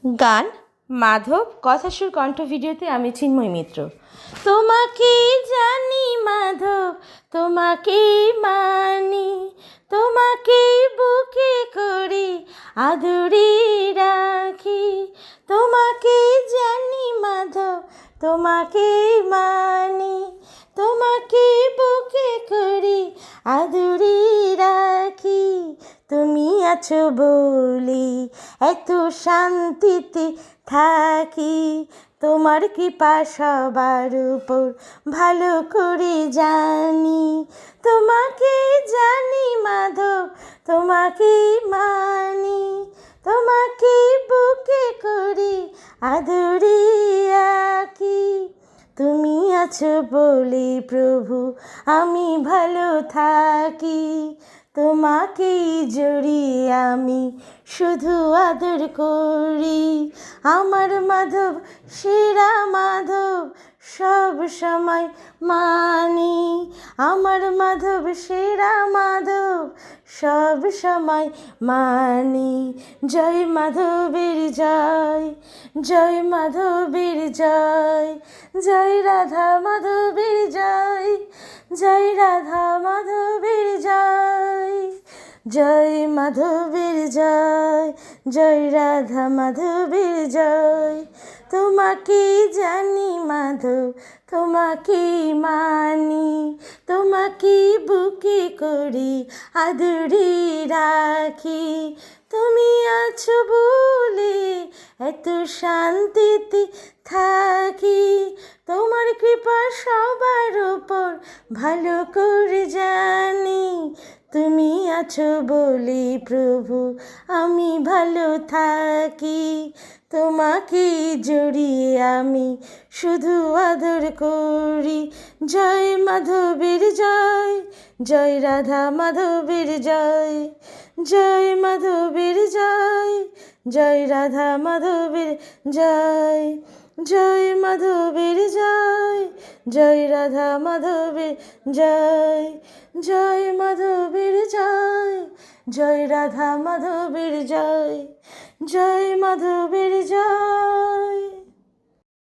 গান মাধব, কথাসুর কণ্ঠ ভিডিওতে আমি চিন্ময় মিত্র। তোমাকে জানি মাধব, তোমাকে মানি, তোমাকে বুকে করে আদরে রাখি। তোমাকে জানি মাধব, তোমাকে মানি, তোমাকে বুকে করে আদরে রাখি। তুমি আছো বলে এত শান্তিতে থাকি, তোমার কৃপা সবার উপর ভালো করে জানি। তোমাকে জানি মাধব, তোমাকে মানি, তোমাকে বুকে করে আদরে রাখি। তুমি আছো বলে প্রভু আমি ভালো থাকি, তোমাকেই জড়িয়ে আমি শুধু আদর করি। আমার মাধব সেরা মাধব সব সময় মানি, আমার মাধব সেরা মাধব সব সময় মানি। জয় মাধবের জয়, জয় মাধবের জয়, জয় রাধা মাধবের জয়, জয় রাধা মাধবের জয়, জয় মাধবের জয়, জয় রাধা মাধবের জয়। তোমাকে জানি মাধব, তোমাকে মানি, তোমাকে বুকে করি আদরে রাখি। তুমি আছো বলে এত শান্তিতে থাকি, তোমার কৃপা সবার উপর ভালো করে জানি। তুমি আছো বলে প্রভু আমি ভালো থাকি, তোমাকে জড়িয়ে আমি শুধু আদর করি। জয় মাধবের জয়, জয় রাধা মাধবের জয়, জয় মাধবের জয়, জয় রাধা মাধবের জয়, জয় মাধবের জয়, জয় রাধা মাধবের জয়, জয় মাধবের জয়, জয় রাধা মাধবের জয়, জয় মাধবের জয়।